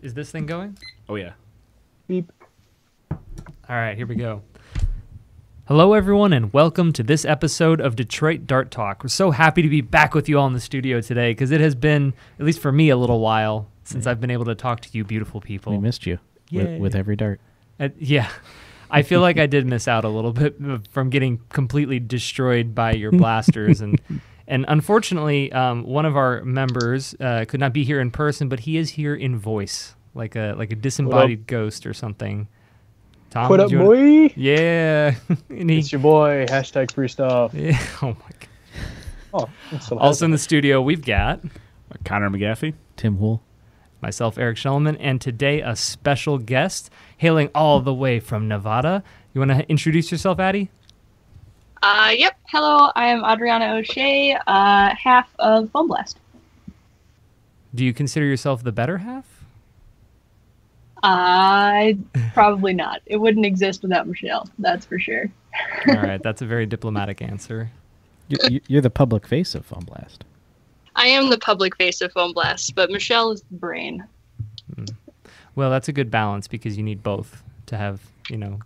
Is this thing going? Oh, yeah. Beep. All right, here we go. Hello, everyone, and welcome to this episode of Detroit Dart Talk. We're so happy to be back with you all in the studio today because it has been, at least for me, a little while since I've been able to talk to you beautiful people. We missed you with every dart. Yeah. I feel like I did miss out a little bit from getting completely destroyed by your blasters. And unfortunately, one of our members could not be here in person, but he is here in voice, like a disembodied ghost or something. Tom, What up, boy? Yeah. It's your boy, hashtag free stuff. Yeah. Oh, my God. Oh, it's still Also in the studio, we've got Connor McGaffey. Tim Wool. myself, Eric Shellman, and today a special guest hailing all the way from Nevada. You want to introduce yourself, Addie? Yep. Hello, I am Adrianna O'Shea, half of Foam Blast. Do you consider yourself the better half? Probably not. It wouldn't exist without Michelle, that's for sure. All right, that's a very diplomatic answer. You're the public face of Foam Blast. I am the public face of Foam Blast, but Michelle is the brain. Well, that's a good balance because you need both to have,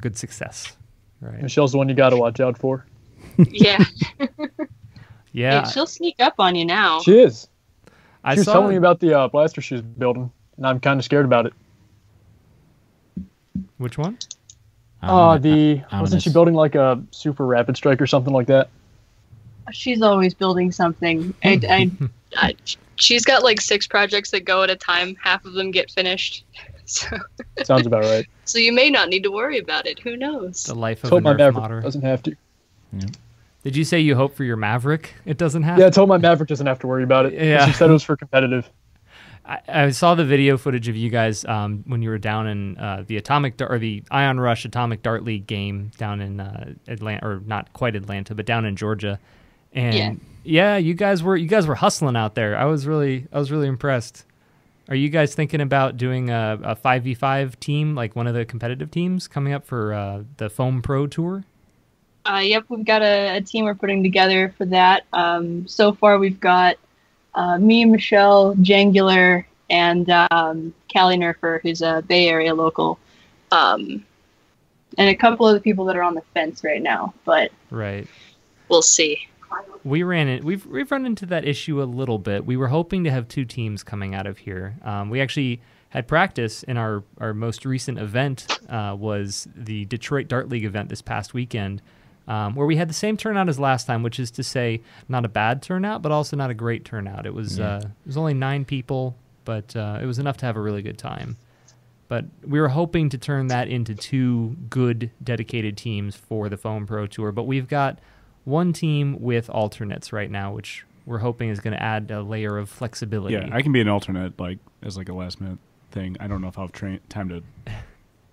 good success. Right. Michelle's the one you got to watch out for. Yeah. Yeah. Hey, she'll sneak up on you now. She is. I She was saw telling me about the blaster she was building, and I'm kind of scared about it. Which one? Wasn't she building like a super rapid strike or something like that? She's always building something. She's got like 6 projects that go at a time. Half of them get finished. So, Sounds about right. so you may not need to worry about it. Who knows? The life of Told a my Nerf Maverick modder. doesn't have to. Yeah. Did you say you hope for your Maverick? It doesn't have. Yeah, I told my Maverick doesn't have to worry about it. Yeah. She said it was for competitive. I saw the video footage of you guys when you were down in the Ion Rush Atomic Dart League game down in Atlanta, or not quite Atlanta, but down in Georgia. And yeah, you guys were hustling out there. I was really impressed. Are you guys thinking about doing a 5v5 team, like one of the competitive teams coming up for the Foam Pro Tour? Yep, we've got a team we're putting together for that. So far, we've got me, Michelle, Jangular, and Callie Nerfer, who's a Bay Area local, and a couple of the people that are on the fence right now. But Right. we'll see. We've run into that issue a little bit. We were hoping to have 2 teams coming out of here. We actually had practice in our most recent event, was the Detroit Dart League event this past weekend, where we had the same turnout as last time, which is to say not a bad turnout, but also not a great turnout. It was only 9 people, but it was enough to have a really good time. But we were hoping to turn that into 2 good dedicated teams for the Foam Pro Tour, but we've got one team with alternates right now, which we're hoping is going to add a layer of flexibility. Yeah, I can be an alternate, as a last minute thing. I don't know if I'll have time to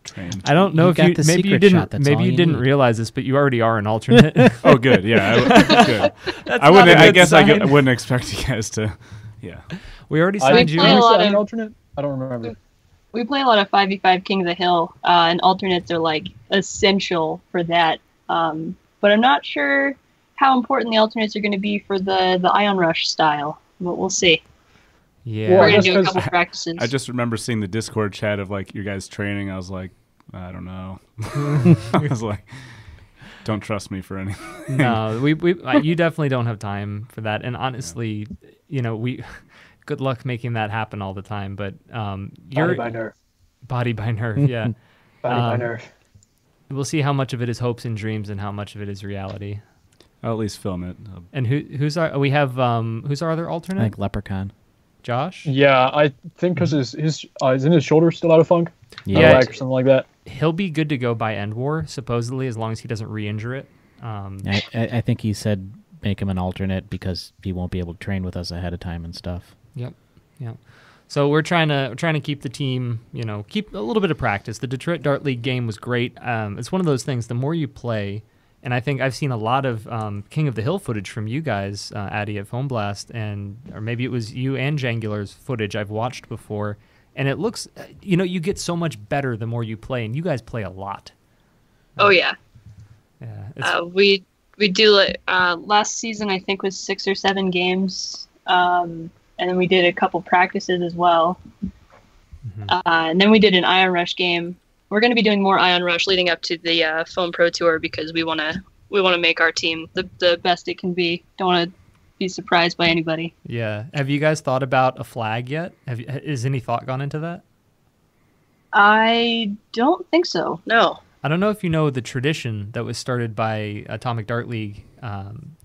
train. I don't know if got the maybe you secret shot, didn't that's all you didn't need. realize this, but you already are an alternate. Oh, good. Yeah, good. That's I not a wouldn't. I good guess sign. I wouldn't expect you guys to. Yeah. We already I signed did you. play a lot an of- alternate? I don't remember. We play a lot of 5v5 King of the Hill, and alternates are like essential for that. But I'm not sure how important the alternates are going to be for the Ion Rush style. But we'll see. Yeah. Well, We're I going to guess do a 'cause couple practices. I just remember seeing the Discord chat of your guys training. I was like, I don't know. I was like, don't trust me for anything. No, you definitely don't have time for that. And honestly, good luck making that happen all the time. But Body by Nerf. Body by Nerf, yeah. Body by Nerf. We'll see how much of it is hopes and dreams and how much of it is reality. I'll at least film it. And who's our other alternate? I think Leprechaun. Josh? Yeah, I think because isn't his shoulder still out of funk? Yeah. Or something like that. He'll be good to go by End War, supposedly, as long as he doesn't re-injure it. I think he said make him an alternate because he won't be able to train with us ahead of time and stuff. Yep. So we're trying to keep the team, keep a little bit of practice. The Detroit Dart League game was great. It's one of those things. The more you play, and I think I've seen a lot of King of the Hill footage from you guys, Addie at Foam Blast, or maybe it was you and Jangular's footage I've watched before, and it looks, you get so much better the more you play, and you guys play a lot. Oh, yeah. Yeah. We do it. Last season, I think, was 6 or 7 games. And then we did a couple practices as well. And then we did an Ion Rush game. We're going to be doing more Ion Rush leading up to the Foam Pro Tour because we want to make our team the best it can be. Don't want to be surprised by anybody. Yeah. Have you guys thought about a flag yet? Has any thought gone into that? I don't think so. No. I don't know if you know the tradition that was started by Atomic Dart League,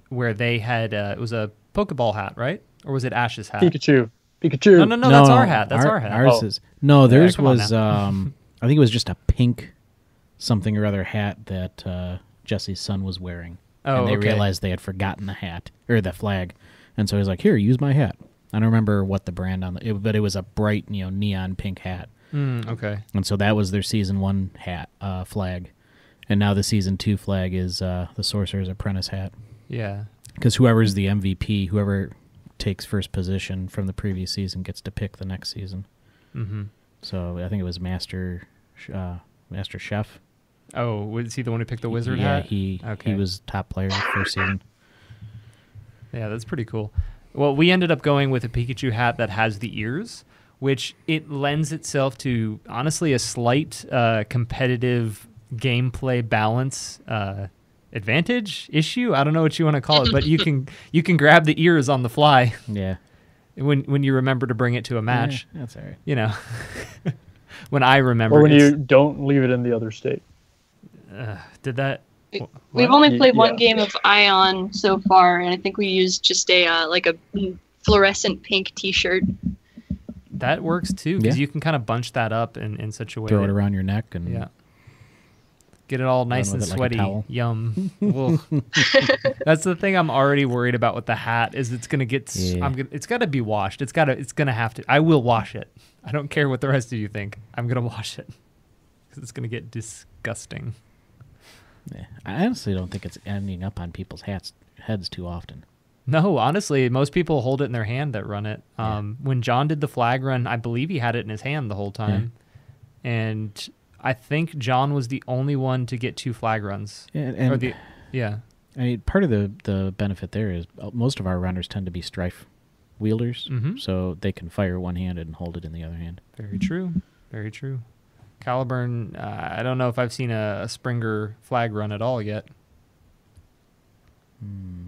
where they had it was a Pokeball hat, right? Or was it Ash's hat? Pikachu. No, that's our hat. That's our hat. Ours is theirs was I think it was just a pink something or other hat that Jesse's son was wearing. Oh, and they okay. realized they had forgotten the hat or the flag, and so he was like, "Here, use my hat." I don't remember what the brand on it, but it was a bright, neon pink hat. Okay. And so that was their season 1 hat flag, and now the season 2 flag is the Sorcerer's Apprentice hat. Yeah. Because whoever's the MVP, whoever takes first position from the previous season gets to pick the next season. Mm-hmm. So I think it was Master Chef. Oh, was he the one who picked the wizard Yeah, hat? he was top player first season. Yeah, that's pretty cool. Well, we ended up going with a Pikachu hat that has the ears, which it lends itself to, honestly, a slight competitive gameplay balance advantage issue. I don't know what you want to call it, but you can grab the ears on the fly. Yeah. When you remember to bring it to a match. Yeah, that's all right. When I remember. Or when you don't leave it in the other state. Did that? We've only played one game of Ion so far, and I think we used just a fluorescent pink T-shirt. That works too, because you can kind of bunch that up in such a way. Throw it around your neck and get it all nice and sweaty. Like Yum. That's the thing I'm already worried about with the hat is it's gonna get. It's got to be washed. It's gonna have to. I will wash it. I don't care what the rest of you think. I'm gonna wash it because it's gonna get disgusting. Yeah. I honestly don't think it's ending up on people's heads too often. No, honestly, most people hold it in their hand that run it. When John did the flag run, I believe he had it in his hand the whole time. Yeah. And I think John was the only one to get 2 flag runs. I mean, part of the benefit there is most of our runners tend to be strife wielders, so they can fire one-handed and hold it in the other hand. Very true. Very true. Caliburn, I don't know if I've seen a Springer flag run at all yet.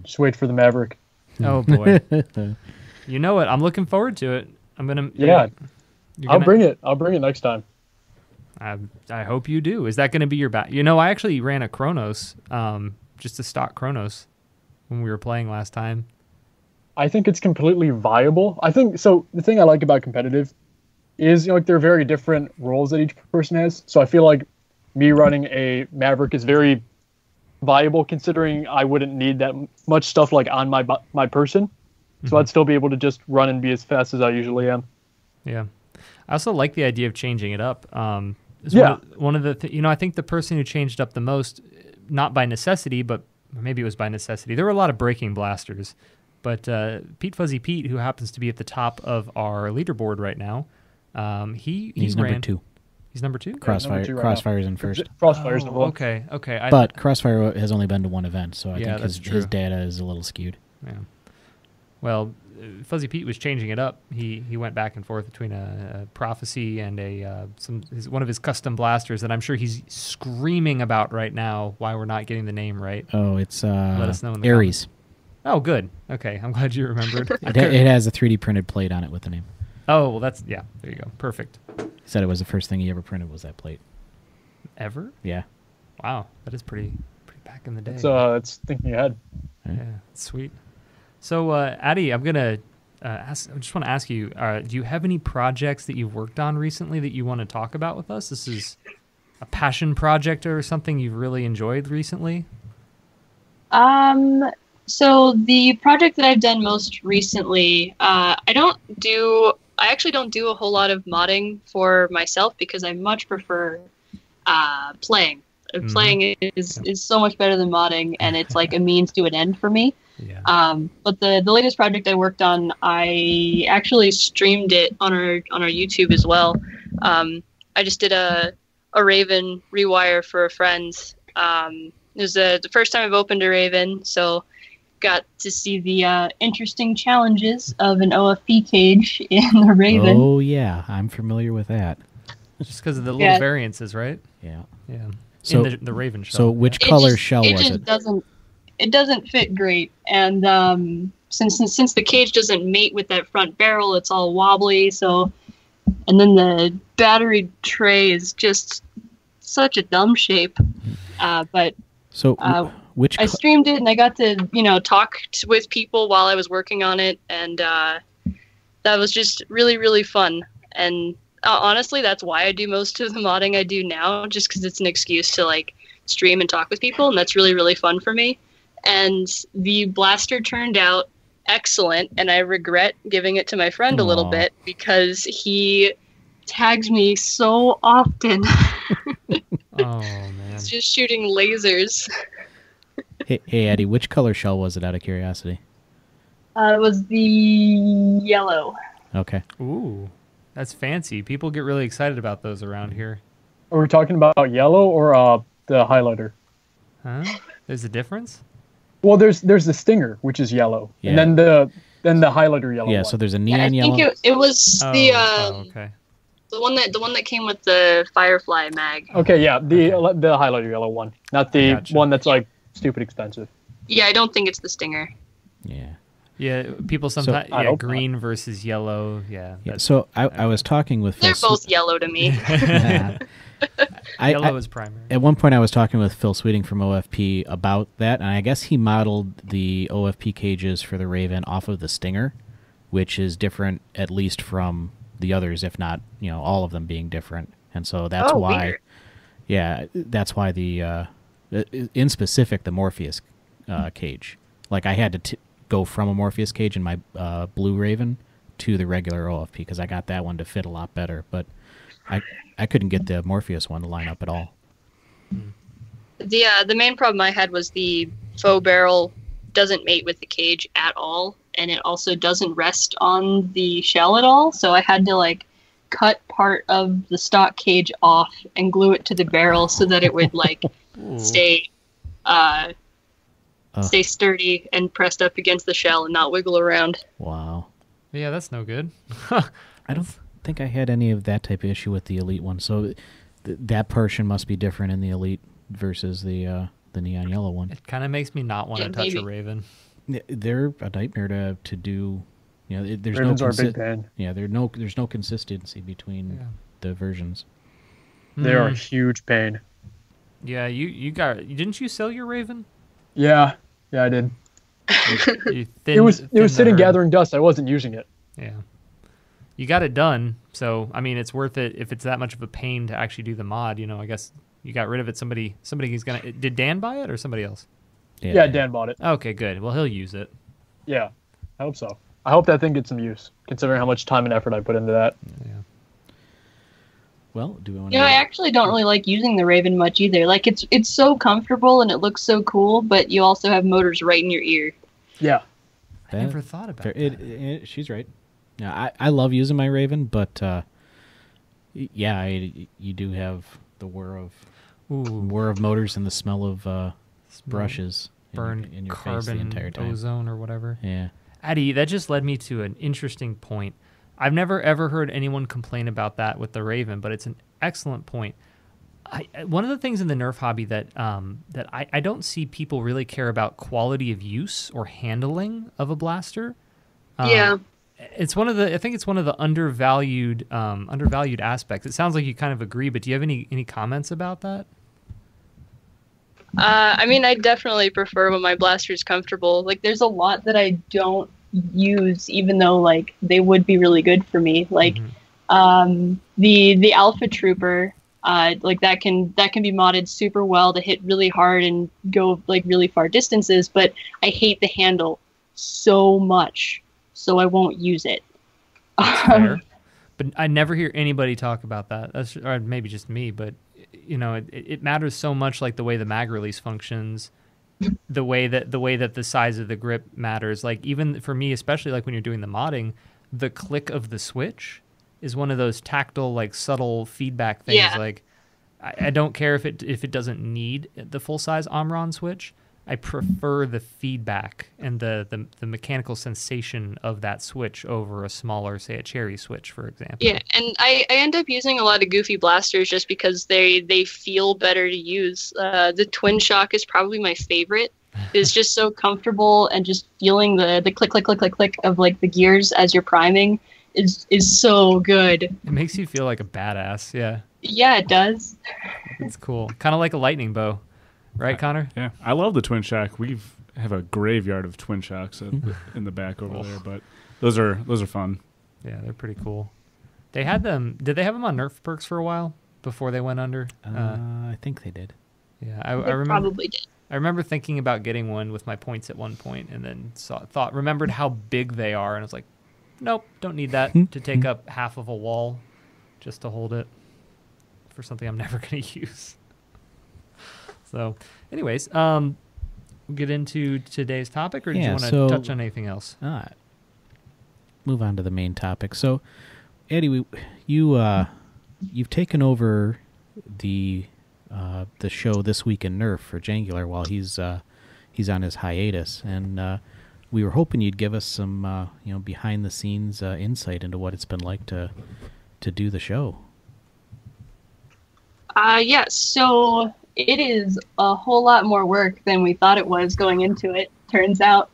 Just wait for the Maverick. Oh, boy. You know what? I'm looking forward to it. I'm going to... Yeah. I'll bring it. I'll bring it next time. I hope you do. Is that going to be your bat? I actually ran a Chronos, just a stock Chronos when we were playing last time. I think it's completely viable. I think so. The thing I like about competitive is there are very different roles that each person has. So I feel like me running a Maverick is very viable considering I wouldn't need that much stuff like on my person. So I'd still be able to just run and be as fast as I usually am. Yeah. I also like the idea of changing it up. One of the I think the person who changed up the most, not by necessity, but maybe it was by necessity. There were a lot of breaking blasters, but Pete Fuzzy Pete, who happens to be at the top of our leaderboard right now, he's number 2. He's number 2. Crossfire's in first. Crossfire's number 1. Okay. But Crossfire has only been to one event, so I think his data is a little skewed. Yeah. Well, Fuzzy Pete was changing it up. He went back and forth between a prophecy and one of his custom blasters that I'm sure he's screaming about right now. Why we're not getting the name right? Oh, it's let us know in the Ares. comments. Oh, good. Okay, I'm glad you remembered. It has a 3D printed plate on it with the name. Oh, well, there you go. Perfect. He said it was the first thing he ever printed was that plate. Ever? Yeah. Wow, that is pretty back in the day. It's thinking ahead. Yeah, sweet. So, Addy, I'm gonna I just want to ask you: do you have any projects that you've worked on recently that you want to talk about with us? This is a passion project or something you've really enjoyed recently. So the project that I've done most recently, I actually don't do a whole lot of modding for myself because I much prefer playing. Playing is so much better than modding, and it's like a means to an end for me. Yeah. But the latest project I worked on, I actually streamed it on our YouTube as well. I just did a Raven rewire for a friend. It was the first time I've opened a Raven, so got to see the interesting challenges of an OFP cage in the Raven. Oh yeah, I'm familiar with that. Just because of the little variances, right? Yeah. Yeah. So in the Raven shell. So which color shell was it? It doesn't fit great, and since the cage doesn't mate with that front barrel, it's all wobbly. So, and then the battery tray is just such a dumb shape. But I streamed it, and I got to talk with people while I was working on it, and that was just really, really fun. And honestly, that's why I do most of the modding I do now, just because it's an excuse to like stream and talk with people, and that's really, really fun for me. And the blaster turned out excellent, and I regret giving it to my friend a little bit because he tags me so often. Oh man! He's just shooting lasers. Hey Eddie, which color shell was it, out of curiosity? It was the yellow. Okay. Ooh, that's fancy. People get really excited about those around here. Are we talking about yellow or the highlighter? Huh? There's a difference? Well, there's the stinger, which is yellow, and then the highlighter yellow. Yeah, one. so there's a neon yellow. I think it was okay. the one that came with the Firefly mag. Okay, yeah, the highlighter yellow one, not the one that's like stupid expensive. Yeah, I don't think it's the stinger. Yeah. Yeah, people sometimes green versus yellow. Yeah. So I was talking with They're both yellow to me. Yellow is primary. At one point, I was talking with Phil Sweeting from OFP about that, and I guess he modeled the OFP cages for the Raven off of the Stinger, which is different at least from the others, if not all of them being different. And so that's why, weird. Yeah, that's why the in specific the Morpheus cage. Like I had to go from a Morpheus cage in my Blue Raven to the regular OFP because I got that one to fit a lot better, but I couldn't get the Morpheus one to line up at all. The main problem I had was the faux barrel doesn't mate with the cage at all, and it also doesn't rest on the shell at all. So I had to like cut part of the stock cage off and glue it to the barrel so that it would like stay sturdy and pressed up against the shell and not wiggle around. Wow. Yeah, that's no good. I don't think I had any of that type of issue with the Elite one. So that portion must be different in the Elite versus the neon yellow one. It kind of makes me not want to touch a Raven. They're a nightmare to do. There's Ravens are a big pain. Yeah, there's no consistency between the versions. They are a huge pain. Yeah, didn't you sell your Raven? Yeah, I did. It was sitting gathering dust. I wasn't using it. Yeah. You got it done, so I mean it's worth it if it's that much of a pain to actually do the mod. I guess you got rid of it. Somebody's gonna. Did Dan buy it or somebody else? Yeah, Dan bought it. Okay, good. Well, he'll use it. Yeah, I hope so. I hope that thing gets some use, considering how much time and effort I put into that. Yeah. Well, do we want to? I actually don't really like using the Raven much either. Like it's so comfortable and it looks so cool, but you also have motors right in your ear. Yeah. I never thought about that. She's right. Yeah, I love using my Raven, but you do have the whir of motors and the smell of brushes in your face the entire time. Ozone or whatever. Yeah. Addy, that just led me to an interesting point. I've never ever heard anyone complain about that with the Raven, but it's an excellent point. One of the things in the Nerf hobby that I don't see people really care about quality of use or handling of a blaster. Yeah. I think it's one of the undervalued aspects. It sounds like you kind of agree, but do you have any comments about that? I mean, I definitely prefer when my blaster is comfortable. Like, there's a lot that I don't use, even though like they would be really good for me. Like, the Alpha Trooper, like that can be modded super well to hit really hard and go like really far distances. But I hate the handle so much, so I won't use it. Fair. But I never hear anybody talk about that. Or maybe just me, but it matters so much, like the way the mag release functions, the way that the size of the grip matters. Like even for me, especially like when you're doing the modding, the click of the switch is one of those tactile, like subtle feedback things. Yeah. Like I don't care if it doesn't need the full size Omron switch. I prefer the feedback and the mechanical sensation of that switch over a smaller, say, a cherry switch, for example. Yeah, and I end up using a lot of goofy blasters just because they feel better to use. The Twin Shock is probably my favorite. It's just so comfortable, and just feeling the click, click, click, click, click of like the gears as you're priming is so good. It makes you feel like a badass, yeah. Yeah, it does. It's cool. Kind of like a lightning bow. Right, Connor? Yeah, I love the Twin Shock. We have a graveyard of Twin Shocks in the back over there, but those are fun. Yeah, they're pretty cool. They had them. Did they have them on Nerf perks for a while before they went under? I think they did. Yeah, I remember. Probably did. I remember thinking about getting one with my points at one point, and then remembered how big they are, and I was like, nope, don't need that to take up half of a wall just to hold it for something I'm never going to use. So, anyways, we'll get into today's topic, or do you want to touch on anything else? Move on to the main topic. So, Eddie, you've taken over the show This Week in Nerf for Jangular while he's on his hiatus, and we were hoping you'd give us some behind the scenes insight into what it's been like to do the show. Yes. So it is a whole lot more work than we thought it was going into it. Turns out,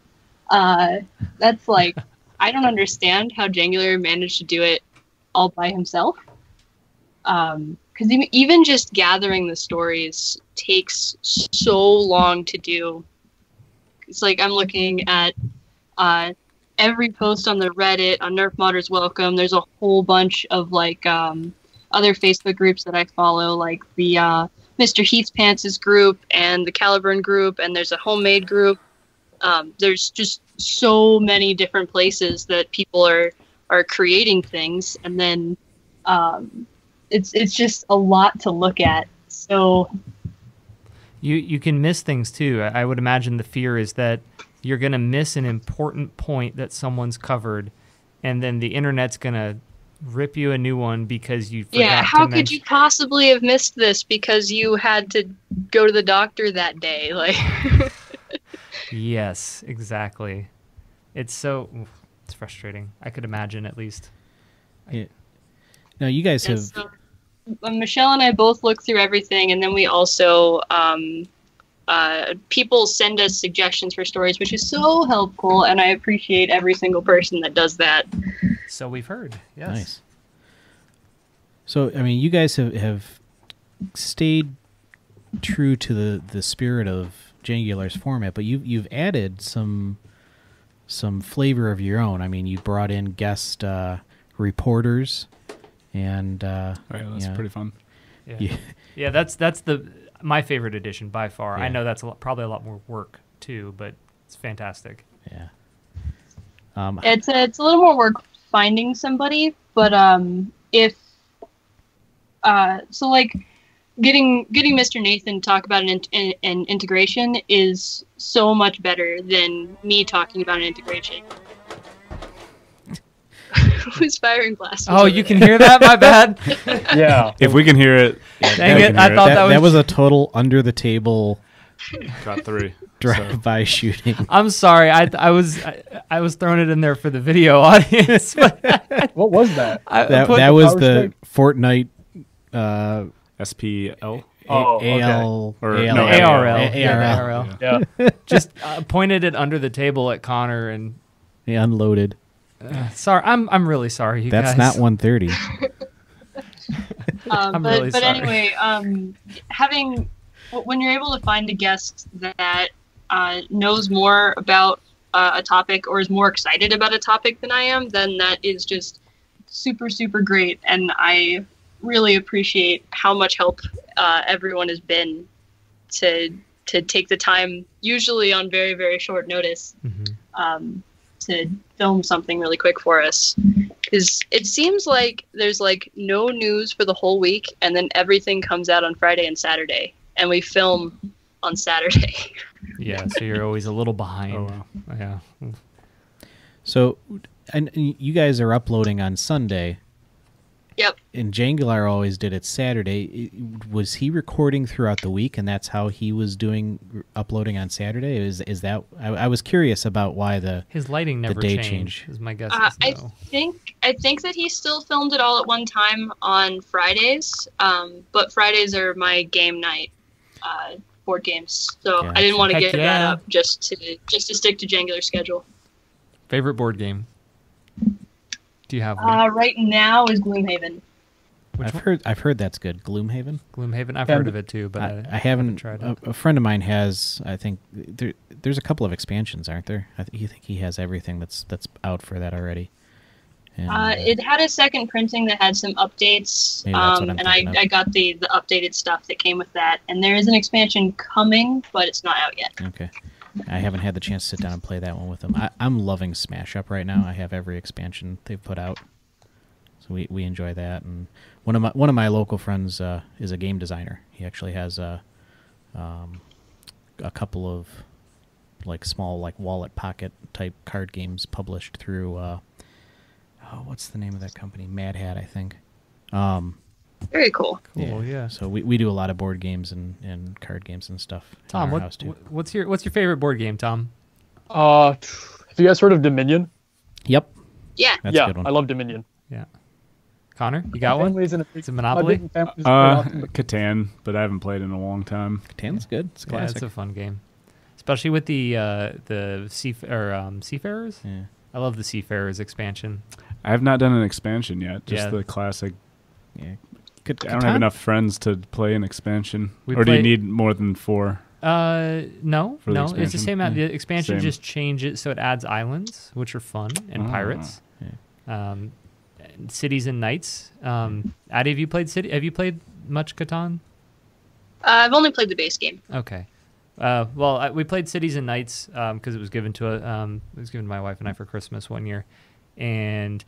that's like, I don't understand how Jangular managed to do it all by himself. Because even just gathering the stories takes so long to do. It's like I'm looking at every post on the Reddit, on Nerf Modders Welcome. There's a whole bunch of like other Facebook groups that I follow, like the Mr. Heath Pants' group and the Caliburn group, and there's a homemade group. There's just so many different places that people are creating things, and then it's just a lot to look at. So you can miss things too. I would imagine the fear is that you're going to miss an important point that someone's covered, and then the internet's going to rip you a new one because you forgot. Yeah, how could you possibly have missed this because you had to go to the doctor that day? Like, yes, exactly. It's frustrating. I could imagine, at least. Yeah. Now you guys have. So, Michelle and I both look through everything, and then we also people send us suggestions for stories, which is so helpful, and I appreciate every single person that does that. So we've heard, yes. Nice. So, I mean, you guys have stayed true to the spirit of Jangular's format, but you've added some flavor of your own. I mean, you brought in guest reporters, and that's pretty fun. Yeah, that's my favorite edition by far. Yeah. I know that's probably a lot more work too, but it's fantastic. Yeah. It's a little more work finding somebody, but if so, like getting Mr. Nathan to talk about an integration is so much better than me talking about an integration. Who's firing blasters? Oh, you can hear that? My bad. Yeah. If we can hear it, dang it! I thought that was a total under the table. Got 3 Drive-by shooting. I'm sorry. I was throwing it in there for the video audience. But What was that? that was the Fortnite SPL. AL Or AL no, ARL. Yeah. Just pointed it under the table at Connor, and He unloaded. sorry. I'm really sorry, you That's guys. not 130. I'm but really sorry. anyway, when you're able to find a guest that knows more about a topic or is more excited about a topic than I am, then that is just super, super great. And I really appreciate how much help everyone has been to take the time, usually on very, very short notice, to film something really quick for us. Because it seems like there's like no news for the whole week, and then everything comes out on Friday and Saturday, and we film on Saturday. Yeah, so you're always a little behind. Oh, wow. Yeah. So, and you guys are uploading on Sunday. Yep. And Jangular always did it Saturday. Was he recording throughout the week, and that's how he was uploading on Saturday? Is that? I was curious about why his lighting never day changed. change. Is my guess. I think that he still filmed it all at one time on Fridays. But Fridays are my game night, board games. So Gotcha. I didn't want to Heck give yeah. that up just to stick to Jangular schedule. Favorite board game? Do you have one? Right now is Gloomhaven. I've heard that's good. Gloomhaven. Gloomhaven. I've heard of it too, but I haven't tried it. A friend of mine has. I think there's a couple of expansions, aren't there? You think he has everything that's out for that already. And, It had a second printing that had some updates, Maybe that's what I'm and thinking of. I got the updated stuff that came with that. And there is an expansion coming, but it's not out yet. Okay. I haven't had the chance to sit down and play that one with him. I'm loving Smash Up right now. I have every expansion they've put out, so we enjoy that. And one of my local friends is a game designer. He actually has a couple of like small like wallet pocket type card games published through what's the name of that company? Mad Hat, I think. Very cool. Cool, yeah. So we do a lot of board games and card games and stuff Tom, in our house too. what's your favorite board game, Tom? Have you guys heard of Dominion? Yep, Yeah. that's yeah, a good one. I love Dominion. Yeah. Connor, you got My one? family's in It's a Monopoly? my big family's very often, but Catan, but I haven't played in a long time. Catan's good. It's a Yeah, classic. it's a fun game, especially with the Seafarers. Yeah. I love the Seafarers expansion. I have not done an expansion yet. Just Yeah. the classic. Yeah. I don't have enough friends to play an expansion. We Or do you play- need more than 4? No, For the it's the expansion? same. Yeah. The expansion Same. just changes, so it adds islands, which are fun, and Oh. pirates, Yeah. and cities and knights. Addie, have you played Have you played much Catan? I've only played the base game. Okay. We played Cities and Knights because it was given to my wife and I for Christmas one year, and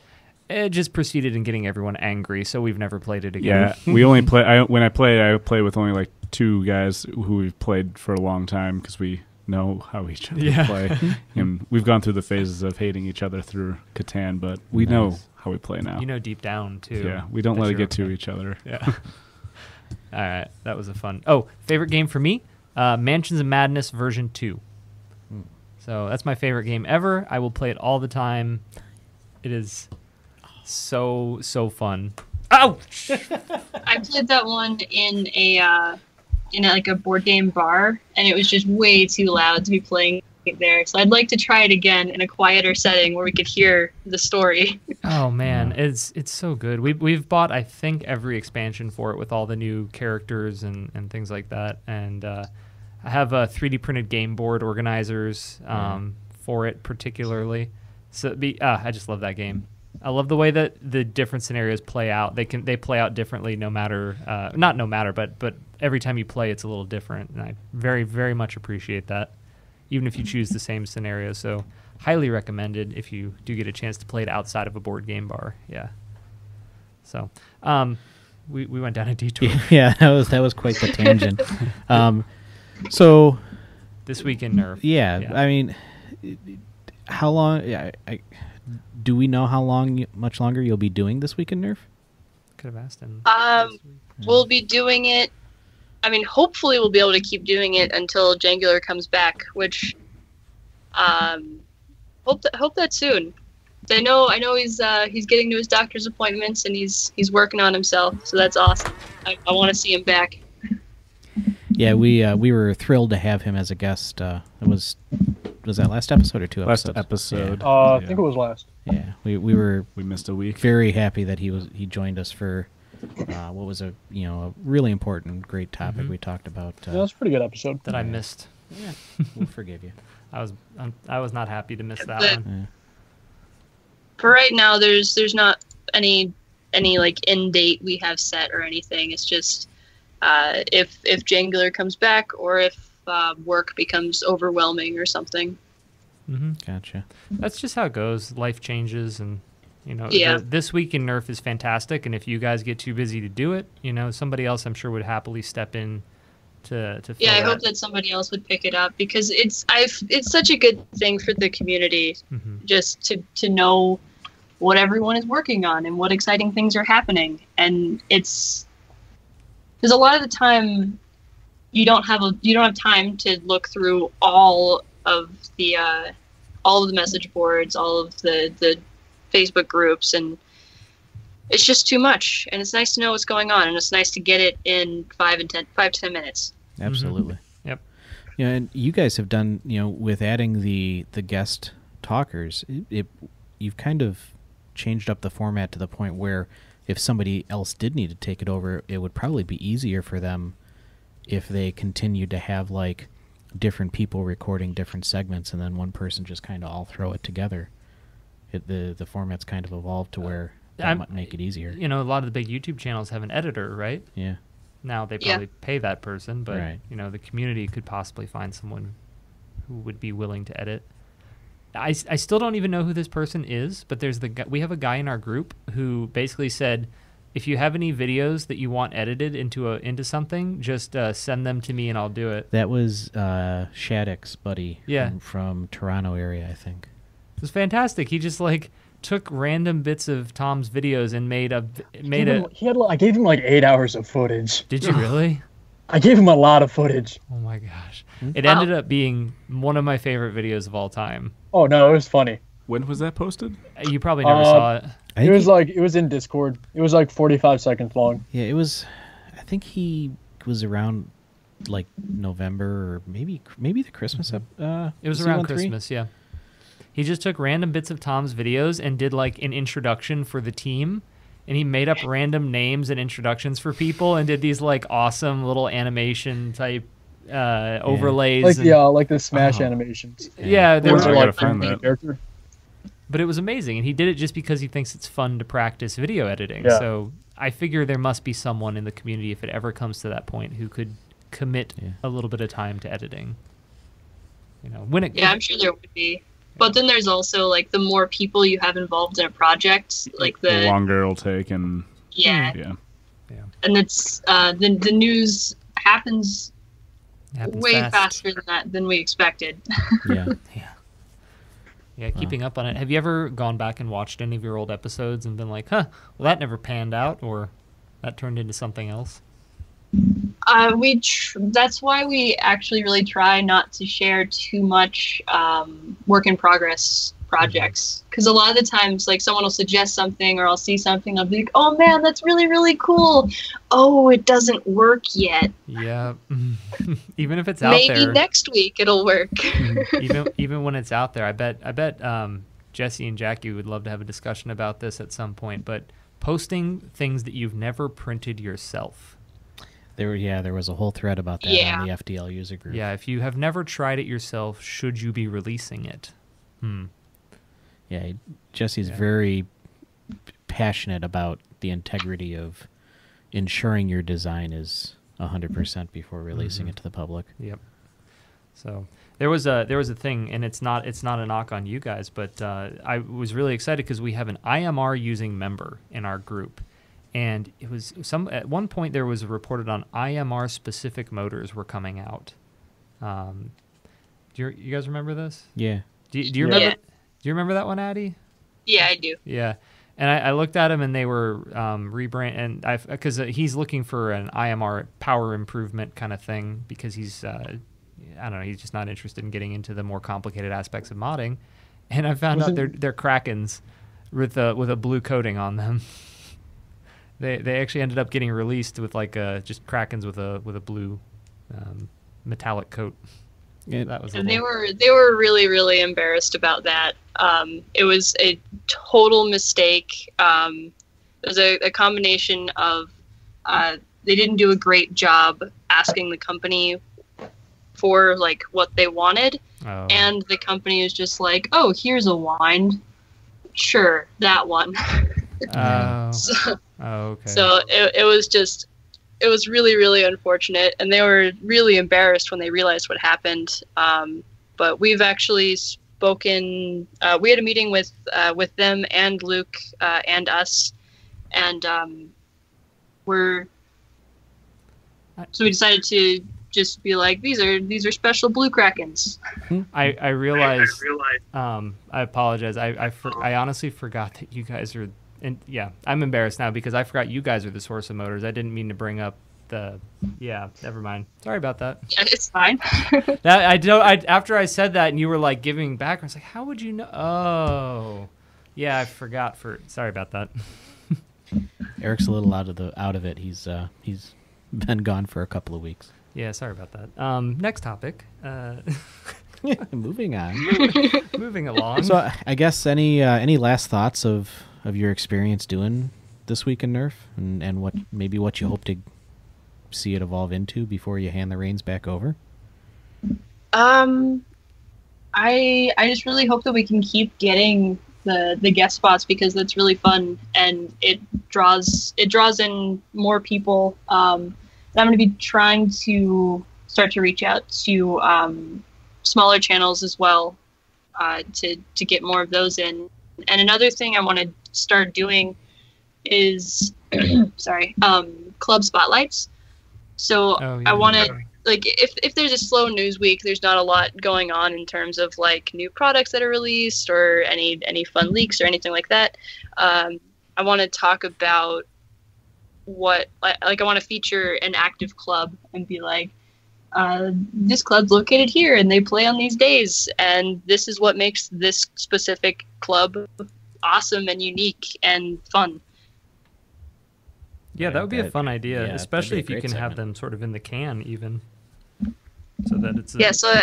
it just proceeded in getting everyone angry. So we've never played it again. Yeah, we only play. When I play with only like 2 guys who we've played for a long time because we know how each other play, and we've gone through the phases of hating each other through Catan, but we know how we play now. You know deep down too. Yeah, we don't that let it you're get to okay. each other. Yeah. All right, that was a fun. Oh, favorite game for me, Mansions of Madness version 2. So that's my favorite game ever. I will play it all the time. It is so fun. Ouch! I played that one in a board game bar, and it was just way too loud to be playing it there. So I'd like to try it again in a quieter setting where we could hear the story. Oh man, it's so good. We've bought I think every expansion for it with all the new characters and things like that. And I have 3D printed game board organizers for it particularly. So I just love that game. I love the way that the different scenarios play out. They play out differently no matter but every time you play it's a little different, and I very very much appreciate that. Even if you choose the same scenario, so highly recommended if you do get a chance to play it outside of a board game bar. Yeah. So, we went down a detour. Yeah, that was quite the tangent. So This week in Nerf. yeah, I mean, how long? Yeah, do we know how much longer you'll be doing This Week in Nerf? Could have asked him. We'll be doing it. I mean, hopefully we'll be able to keep doing it until Jangular comes back, which hope that soon. I know he's getting to his doctor's appointments and he's working on himself, so that's awesome. I want to see him back. Yeah, we were thrilled to have him as a guest. It was that last episode or 2 Last episodes? episode. I think it was last. Yeah, we were We missed a week. very happy that he joined us for what was a really important, great topic we talked about. Yeah, that's a pretty good episode. That I missed. Yeah, we'll forgive you. I was not happy to miss that But- one. For right now, there's not any like end date we have set or anything. It's just if Jangular comes back or if work becomes overwhelming or something. Mm-hmm. Gotcha. That's just how it goes. Life changes, and Yeah. This Week in Nerf is fantastic. And if you guys get too busy to do it, somebody else I'm sure would happily step in to fill Yeah, I that. hope that somebody else would pick it up because it's such a good thing for the community Mhm. just to know what everyone is working on and what exciting things are happening. And it's because a lot of the time you don't have time to look through all of the message boards, all of the Facebook groups, and it's just too much. And it's nice to know what's going on, and it's nice to get it in 5 to 10 minutes. Absolutely. Mm-hmm. Yep. You know, and you guys have done, you know, with adding the guest talkers, you've kind of changed up the format to the point where if somebody else did need to take it over, it would probably be easier for them if they continued to have like different people recording different segments and then one person just kind of all throw it together. The format's kind of evolved to where that might make it easier. You know, a lot of the big YouTube channels have an editor, right? Yeah. Now they probably pay that person, but right. You know, the community could possibly find someone who would be willing to edit. I still don't even know who this person is, but we have a guy in our group who basically said, if you have any videos that you want edited into something, just send them to me and I'll do it. That was Shattuck's buddy from Toronto area, I think. It was fantastic. He just like took random bits of Tom's videos and I gave him like 8 hours of footage. Did you really? I gave him a lot of footage. Oh my gosh. It ended up being one of my favorite videos of all time. Oh no, it was funny. When was that posted? You probably never saw it. It was in Discord. It was like 45 seconds long. Yeah, it was. I think he was around like November or maybe the Christmas. It was around Christmas, yeah. He just took random bits of Tom's videos and did like an introduction for the team, and he made up random names and introductions for people and did these like awesome little animation type overlays. Like the Smash animations. Yeah, they were gotta find that. Character. But it was amazing, and he did it just because he thinks it's fun to practice video editing. Yeah. So I figure there must be someone in the community, if it ever comes to that point, who could commit a little bit of time to editing. You know, I'm sure there would be. But then there's also like the more people you have involved in a project, like the longer it'll take, and and it's the news happens way faster than we expected. Yeah, keeping up on it. Have you ever gone back and watched any of your old episodes and been like, well, that never panned out, or that turned into something else? That's why we actually really try not to share too much work in progress projects, because a lot of the times, like, someone will suggest something or I'll see something, I'll be like, oh man, that's really, really cool. Oh, it doesn't work yet. Yeah. Even if it's out there. Maybe next week it'll work. even when it's out there, I bet Jesse and Jackie would love to have a discussion about this at some point, but posting things that you've never printed yourself. There was a whole thread about that on the FDL user group. Yeah, if you have never tried it yourself, should you be releasing it? Yeah, Jesse's very passionate about the integrity of ensuring your design is 100% before releasing it to the public. Yep. So there was a thing, and it's not a knock on you guys, but I was really excited because we have an IMR using member in our group, and it was at one point there was reported on IMR specific motors were coming out. Do you guys remember this? Yeah. Do you remember? Yeah. Do you remember that one, Addie? Yeah, I do. Yeah, and I looked at him, and they were rebrand, and because he's looking for an IMR power improvement kind of thing, because he's I don't know, he's just not interested in getting into the more complicated aspects of modding, and I found out they're Krakens with a blue coating on them. They actually ended up getting released with like just Krakens with a blue metallic coat. Yeah, that was. They were really, really embarrassed about that. It was a total mistake. It was a combination of they didn't do a great job asking the company for like what they wanted, and the company was just like, "Oh, here's a wind, sure, that one." Okay. So it was really, really unfortunate, and they were really embarrassed when they realized what happened. But we've actually spoken. We had a meeting with them and Luke and us, and we decided to just be like, these are special blue Krakens. I realized. I apologize. I honestly forgot that you guys are. And yeah, I'm embarrassed now because I forgot you guys are the source of motors. I didn't mean to bring up the. Yeah, never mind. Sorry about that. Yeah, it's fine. That I don't. After I said that and you were like giving back, I was like, how would you know? Oh, yeah, I forgot. Sorry about that. Eric's a little out of it. He's been gone for a couple of weeks. Yeah, sorry about that. Next topic. Moving on. Moving along. So I guess any last thoughts of your experience doing this week in Nerf and what you hope to see it evolve into before you hand the reins back over? I just really hope that we can keep getting the guest spots because that's really fun and it draws in more people. I'm going to be trying to start to reach out to smaller channels as well to get more of those in. And another thing I want to start doing is club spotlights. So I want to like if there's a slow news week, there's not a lot going on in terms of like new products that are released or any fun leaks or anything like that. I want to talk about what I want to feature an active club and be like, this club's located here and they play on these days and this is what makes this specific club awesome and unique and fun. Yeah, that would be a fun idea, especially if you can have them sort of in the can even. So that it's so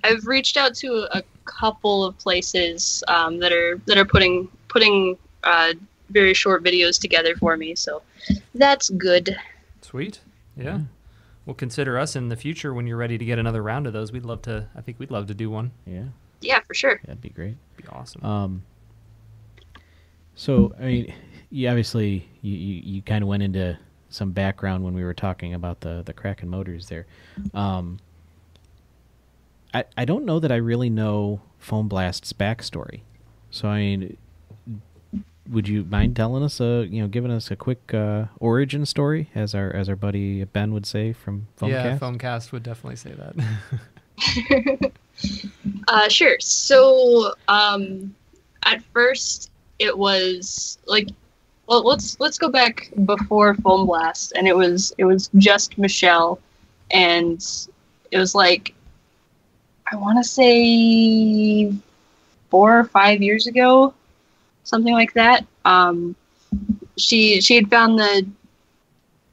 I've reached out to a couple of places that are putting very short videos together for me, so that's good. Sweet. Yeah. Well, consider us in the future when you're ready to get another round of those. I think we'd love to do one. Yeah. Yeah, for sure. That'd be great. Be awesome. So, I mean, obviously you kind of went into some background when we were talking about the Kraken motors there. I don't know that I really know Foam Blast's backstory. So, I mean, would you mind telling us, giving us a quick origin story, as our buddy Ben would say from Foamcast? Yeah, Foamcast would definitely say that. Sure. So, at first, it was like, well, let's go back before Foam Blast, and it was just Michelle, and it was like, I want to say 4 or 5 years ago. Something like that. She had found the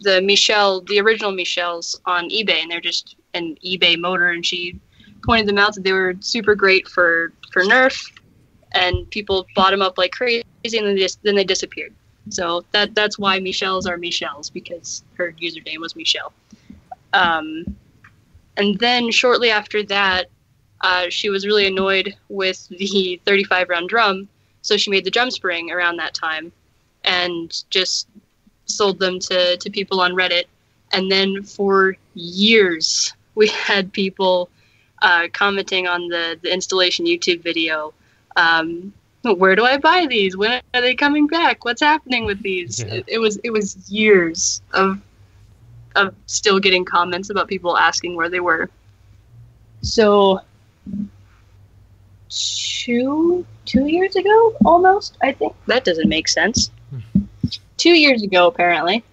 original Michelles on eBay, and they're just an eBay motor, and she pointed them out that they were super great for Nerf, and people bought them up like crazy, and then they disappeared. So that's why Michelles are Michelles, because her username was Michelle. And then shortly after that, she was really annoyed with the 35 round drum. So she made the drum spring around that time and just sold them to people on Reddit. And then for years, we had people commenting on the installation YouTube video. Where do I buy these? When are they coming back? What's happening with these? Yeah. It was years of still getting comments about people asking where they were. So 2 years ago, almost, I think. That doesn't make sense. 2 years ago, apparently,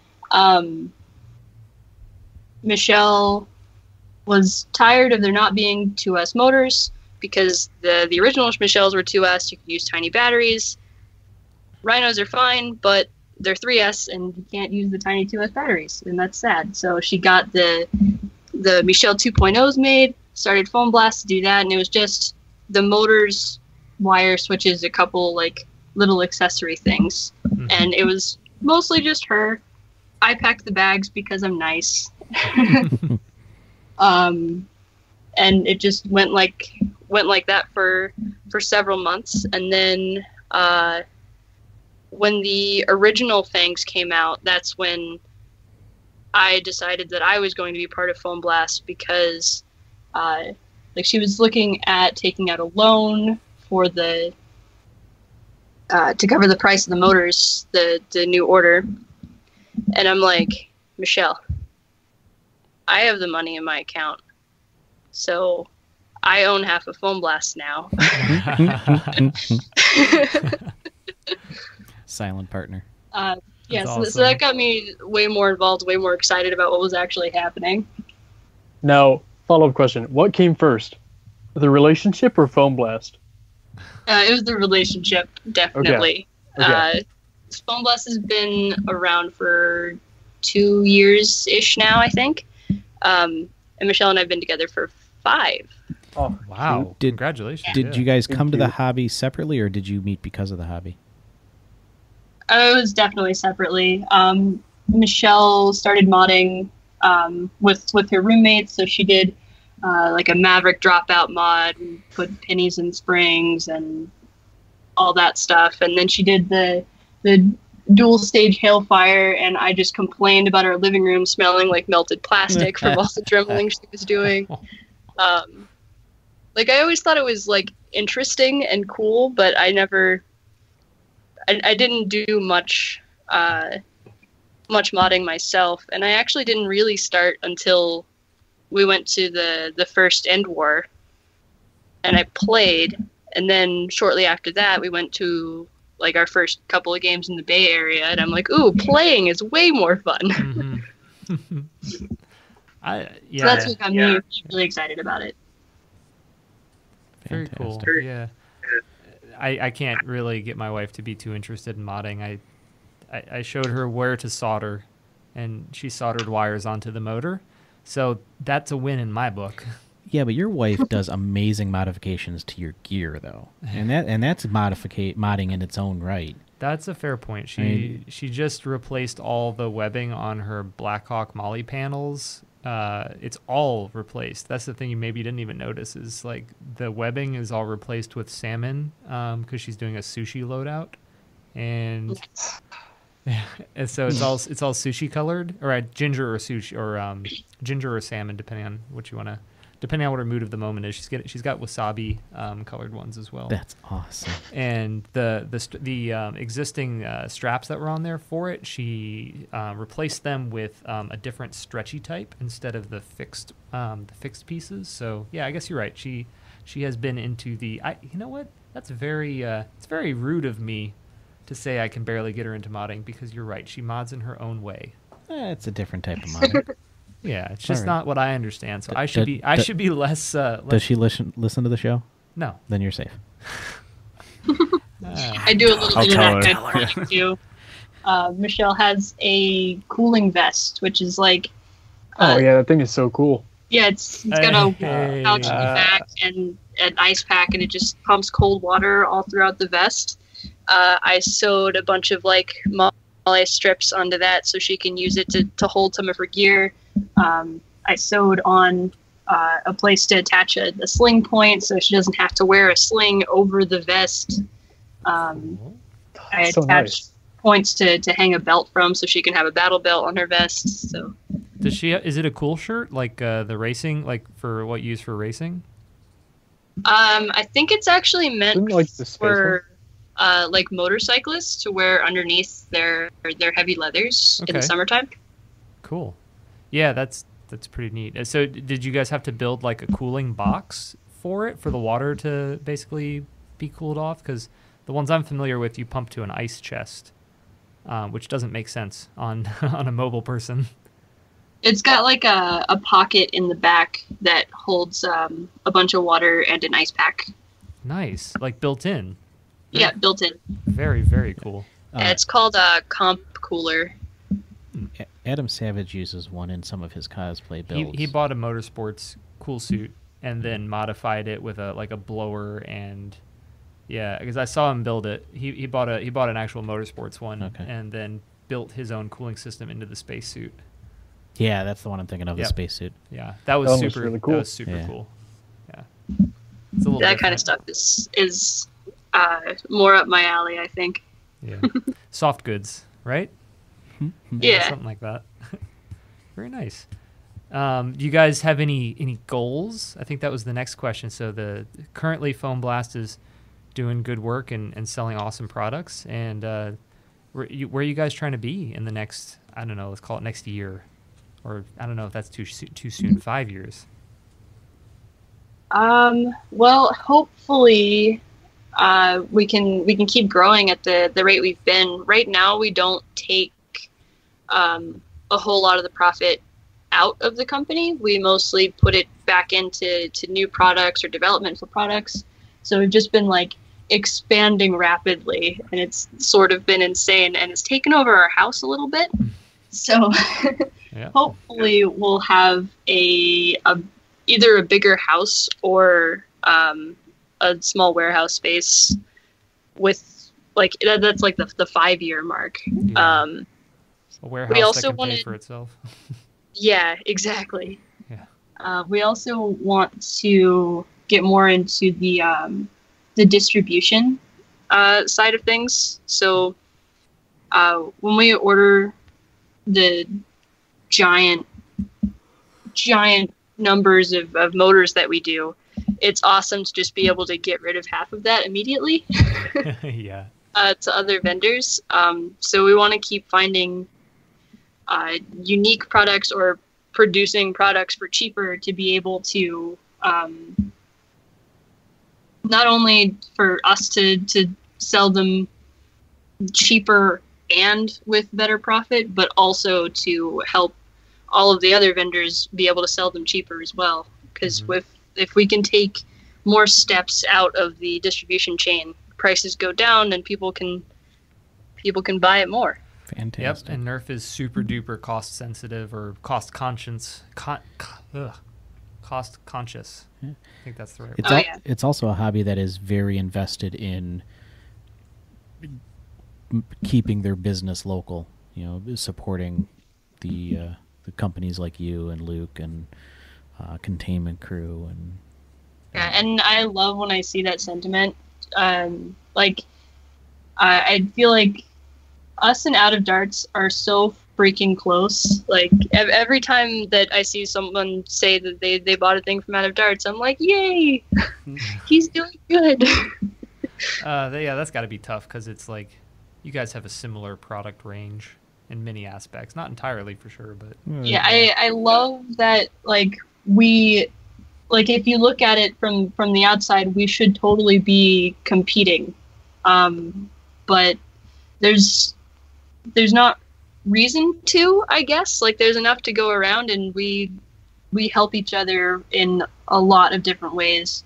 Michelle was tired of there not being 2S motors because the original Michelles were 2S. You could use tiny batteries. Rhinos are fine, but they're 3S, and you can't use the tiny 2S batteries, and that's sad. So she got the Michelle 2.0s made, started Foam Blast to do that, and it was just the motors, wire switches, a couple like little accessory things, and it was mostly just her. I packed the bags because I'm nice. And it just went like that for several months, and then when the original Fangs came out, that's when I decided that I was going to be part of Foam Blast because she was looking at taking out a loan for to cover the price of the motors, the new order. And I'm like, Michelle, I have the money in my account, so I own half of Foam Blast now. Silent partner. Yeah, awesome. so that got me way more involved, way more excited about what was actually happening. Now, follow-up question: what came first, the relationship or Foam Blast? It was the relationship, definitely. Okay. Foam Blast has been around for 2 years-ish now, I think. And Michelle and I have been together for 5. Oh, Wow! Did- Congratulations. Did you guys come to you. the hobby separately, or did you meet because of the hobby? It was definitely separately. Michelle started modding with her roommates, so she did like a Maverick dropout mod, and put pennies in springs and all that stuff. And then she did the dual stage Hailfire, and I just complained about our living room smelling like melted plastic from all the dremeling she was doing. Like, I always thought it was like interesting and cool, but I didn't do much modding myself, and I actually didn't really start until we went to the first End War, and I played, and then shortly after that we went to like our first couple of games in the Bay Area, and I'm like, ooh, playing is way more fun. Mm-hmm. So that's what got me really excited about it. Very cool. Fantastic. Yeah. I can't really get my wife to be too interested in modding. I showed her where to solder, and she soldered wires onto the motor. So that's a win in my book. Yeah, but your wife does amazing modifications to your gear, though, and that's modding in its own right. That's a fair point. She just replaced all the webbing on her Blackhawk Molly panels. It's all replaced. That's the thing you maybe didn't even notice, is like the webbing is all replaced with salmon because she's doing a sushi loadout, and and so it's all sushi colored, or ginger or sushi, or ginger or salmon, depending on what her mood of the moment is. She's got wasabi colored ones as well. That's awesome. And the existing straps that were on there for it, she replaced them with a different stretchy type instead of the fixed pieces. So yeah, I guess you're right. She has been into the. You know what? That's it's very rude of me to say I can barely get her into modding, because you're right. She mods in her own way. It's a different type of modding. Yeah, it's just Alright. not what I understand. So I should be less. Does she listen to the show? No. Then you're safe. I do a little I'll bit of tell that her. kind of thing too. Michelle has a cooling vest, which is like, Oh yeah, that thing is so cool. yeah, it's got a Hey. pouch in the back and an ice pack, and it just pumps cold water all throughout the vest. I sewed a bunch of like Molly strips onto that so she can use it to hold some of her gear. I sewed on a place to attach a sling point so she doesn't have to wear a sling over the vest. I So attached nice. points to hang a belt from so she can have a battle belt on her vest. So Does she? Is it a cool shirt, like the racing, like for what you use for racing? I think it's actually meant Isn't it like the space for like motorcyclists to wear underneath their heavy leathers in the Okay. summertime. Cool. Yeah, that's pretty neat. So did you guys have to build like a cooling box for it, for the water to basically be cooled off? Because the ones I'm familiar with, you pump to an ice chest, which doesn't make sense on on a mobile person. It's got like a pocket in the back that holds a bunch of water and an ice pack. Nice, like built in. Yeah, built in. Very, very cool. It's called a comp cooler. Adam Savage uses one in some of his cosplay builds. He bought a motorsports cool suit and then modified it with a blower, and yeah, because I saw him build it. He bought an actual motorsports one, Okay. and then built his own cooling system into the spacesuit. Yeah, that's the one I'm thinking of, the Yep. spacesuit. Yeah, that was That one was super really cool. That was super Yeah. cool. Yeah, it's a little That kind different. of stuff is more up my alley, I think. Yeah, soft goods, right? Yeah. Something like that. Very nice. Do you guys have any goals? I think that was the next question. So currently Foam Blast is doing good work and selling awesome products. And where are you guys trying to be in the next, I don't know, let's call it next year? Or I don't know if that's too soon. 5 years. Well, hopefully, we can keep growing at the rate we've been. Right now, we don't take a whole lot of the profit out of the company. We mostly put it back into new products or development for products. So we've just been like expanding rapidly, and it's sort of been insane, and it's taken over our house a little bit. So hopefully we'll have either a bigger house or a small warehouse space with like that's like the 5-year mark. Yeah. A warehouse we also that can pay for itself. Yeah, exactly. Yeah. We also want to get more into the distribution side of things. So when we order the giant numbers of motors that we do, it's awesome to just be able to get rid of half of that immediately. Yeah. To other vendors. So we want to keep finding unique products or producing products for cheaper to be able to not only for us to sell them cheaper and with better profit, but also to help all of the other vendors be able to sell them cheaper as well. Because if we can take more steps out of the distribution chain, prices go down and people can buy it more. Fantastic. Yep, and Nerf is super duper cost sensitive or cost conscious. Cost conscious. Yeah. I think that's the right It's word. it's also a hobby that is very invested in keeping their business local. You know, supporting the companies like you and Luke and Containment Crew and. Yeah, and I love when I see that sentiment. I feel like us and Out of Darts are so freaking close. Like every time that I see someone say that they bought a thing from Out of Darts, I'm like, yay, he's doing good. Yeah, that's got to be tough because it's like you guys have a similar product range in many aspects, not entirely for sure, but yeah, I love that. Like if you look at it from the outside, we should totally be competing, but there's not reason to, I guess. Like there's enough to go around, and we help each other in a lot of different ways.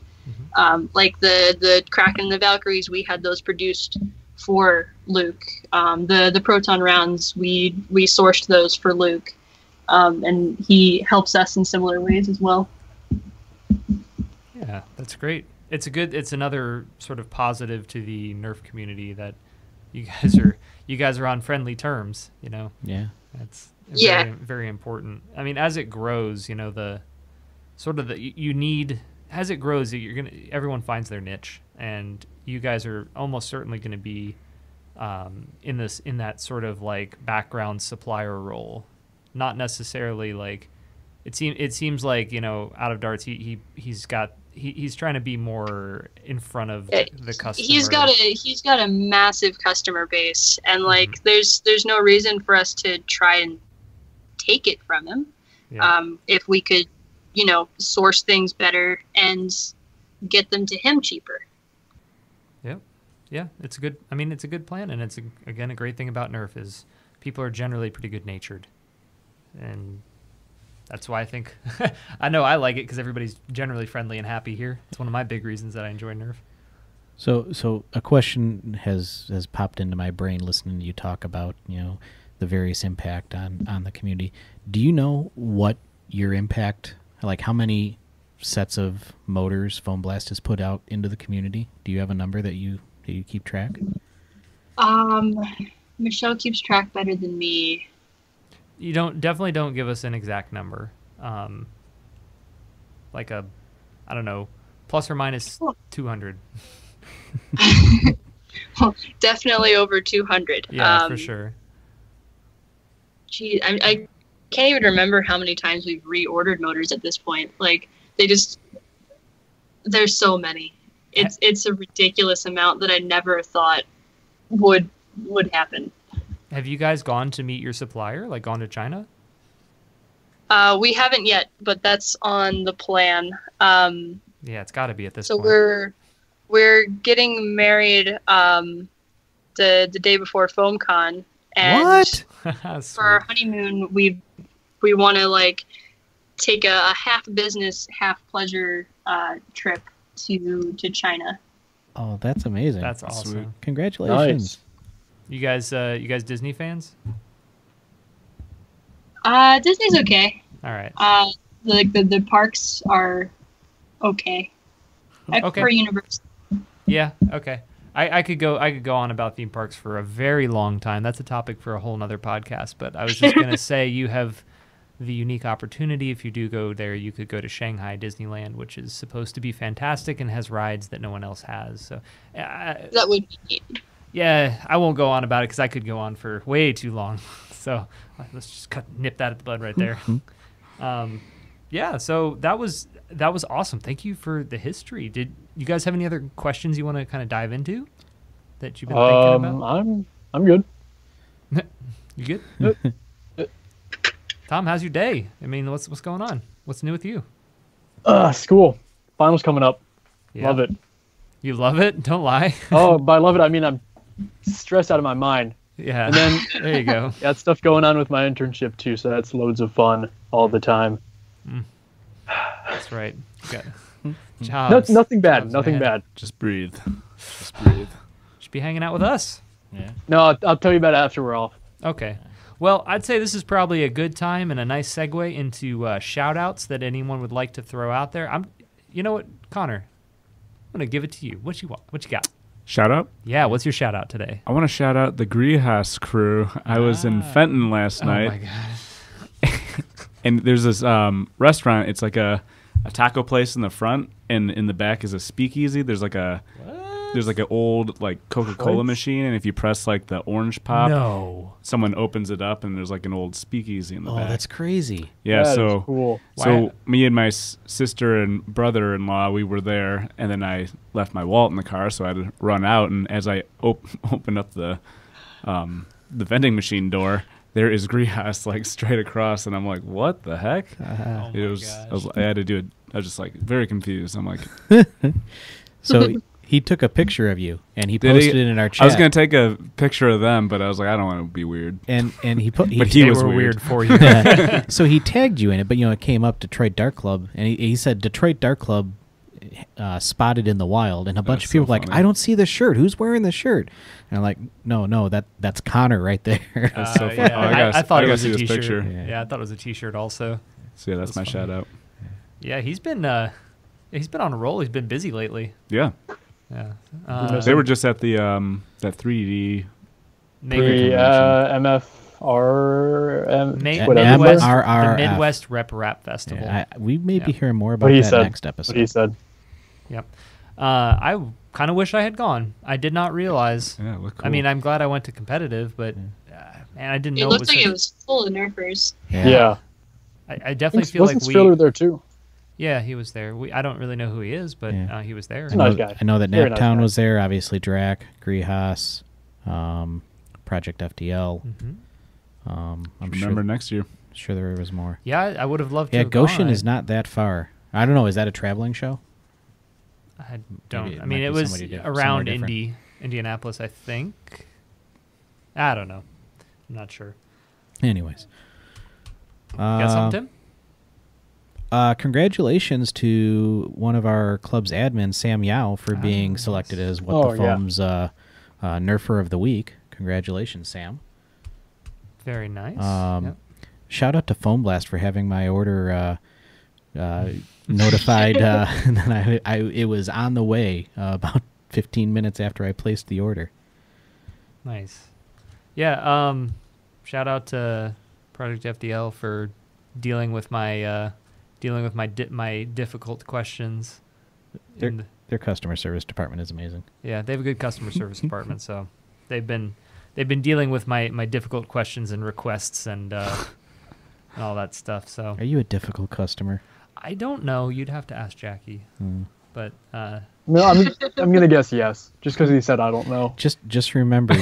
Like the Kraken and the Valkyries, we had those produced for Luke. The Proton rounds, we sourced those for Luke, and he helps us in similar ways as well. yeah, that's great. It's another sort of positive to the Nerf community that you guys are on friendly terms, you know. Yeah. That's very, very important. I mean, as it grows, you know, as it grows, everyone finds their niche, and you guys are almost certainly going to be in that sort of like background supplier role, not necessarily like it seems like, you know, Out of Darts he's trying to be more in front of the customer. He's got a massive customer base, and like there's no reason for us to try and take it from him. Yeah. If we could, you know, source things better and get them to him cheaper. Yep. Yeah, it's a good plan, and it's again a great thing about Nerf is people are generally pretty good natured, and that's why I think I know I like it because everybody's generally friendly and happy here. It's one of my big reasons that I enjoy Nerf. So a question has popped into my brain listening to you talk about, you know, the various impact on the community. Do you know what your impact, like how many sets of motors Foam Blast has put out into the community? Do you have a number that you keep track? Michelle keeps track better than me. You definitely don't give us an exact number. Like I don't know, plus or minus 200. Definitely over 200. Yeah, for sure. Gee, I can't even remember how many times we've reordered motors at this point. Like there's so many. It's a ridiculous amount that I never thought would happen. Have you guys gone to meet your supplier, like gone to China? We haven't yet, but that's on the plan. Yeah, it's got to be at this So point. we're getting married the day before FoamCon, and What? for our honeymoon, we want to like take a half business, half pleasure trip to China. Oh, that's amazing. That's awesome. Sweet. Congratulations. You guys Disney fans? Disney's okay. All right. The parks are okay. I Okay. prefer Universal. Yeah. Okay. I could go on about theme parks for a very long time. That's a topic for a whole nother podcast. But I was just gonna say you have the unique opportunity. If you do go there, you could go to Shanghai Disneyland, which is supposed to be fantastic and has rides that no one else has. So That would be neat. yeah, I won't go on about it because I could go on for way too long. So let's just nip that at the bud right there. Yeah, so that was awesome. Thank you for the history. Did you guys have any other questions you want to kind of dive into that you've been thinking about? I'm good. You good? Tom, how's your day? I mean, what's going on? What's new with you? School. Finals coming up. Yeah. Love it. You love it? Don't lie. Oh, by love it, I mean I'm stressed out of my mind. Yeah. And then there you go. got stuff going on with my internship too, so that's loads of fun all the time. That's right. You got jobs. Nothing bad. Jobs, Nothing man. bad. Just breathe. Just breathe. Should be hanging out with us. Yeah. No, I'll tell you about it after we're off. Okay. Well, I'd say this is probably a good time and a nice segue into shout-outs that anyone would like to throw out there. You know what, Connor? I'm going to give it to you. What you want? What you got? Shout out. Yeah, what's your shout-out today? I want to shout out the Greenhouse crew. I was in Fenton last night. Oh, my God. And there's this restaurant. It's like a taco place in the front, and in the back is a speakeasy. There's like an old like Coca-Cola machine, and if you press like the orange pop, No. someone opens it up, and there's like an old speakeasy in the Oh, back. that's crazy. Yeah, That is so cool. So Why- me and my sister and brother-in-law, we were there, and then I left my wallet in the car, so I had to run out. And as I opened up the vending machine door, there is Greenhouse like straight across, and I'm like, "What the heck?" Oh, It my was. gosh. I had to do it. I was just like very confused. I'm like, So he took a picture of you and he Did posted he? it in our chat. I was gonna take a picture of them, but I was like, I don't want to be weird. and he put But he They was were weird. for you. so he tagged you in it, but it came up Detroit Dark Club, and he said Detroit Dark Club spotted in the wild, and a bunch That's of people so were like, funny. I don't see the shirt. Who's wearing the shirt? And I'm like, no, that's Connor right there. That's so funny. Yeah, Oh, I gotta- I thought I it gotta was see a this t-shirt. picture. Yeah, I thought it was a t-shirt also. So yeah, that's my That's funny. shout out. Yeah, he's been on a roll. He's been busy lately. Yeah, Yeah. they were just at the that 3D. Maybe MFR, Midwest, whatever. RRF. the Midwest Rap Festival. Yeah, we may be Yeah. hearing more about What he that said. next What episode. he said. Yep. I kind of wish I had gone. I did not realize. Yeah, look cool. I mean, I'm glad I went to competitive, but man, I didn't It know looked like such- it was full of Nerfers. Yeah. I definitely feel Wasn't like Striller there too? Yeah, he was there. I don't really know who he is, but Yeah. he was there. He's a nice guy. I know that Very nice Naptown guy. was there. Obviously, Drac, Greenhouse, Project FDL. Mhm. I'm remember next year. sure there was more. Yeah, I would have loved to. Yeah, have Goshen gone. is not that far. I don't know. Is that a traveling show? I don't. it I might mean, be it was somebody around somewhere Indianapolis, I think. I don't know. I'm not sure. Anyways. You got something, Tim? Congratulations to one of our club's admins, Sam Yao, for being nice. selected as What Oh, the yeah. Foam's Nerfer of the Week. Congratulations, Sam. Very nice. Yep. Shout out to Foam Blast for having my order notified that it was on the way about 15 minutes after I placed the order. Nice. Yeah. Shout out to Project FDL for dealing with my my difficult questions. in the- Their customer service department is amazing. Yeah, they have a good customer service department, so they've been dealing with my difficult questions and requests and all that stuff. So Are you a difficult customer? I don't know. You'd have to ask Jackie. But No, I'm gonna guess yes, just because he said I don't know. Just remember,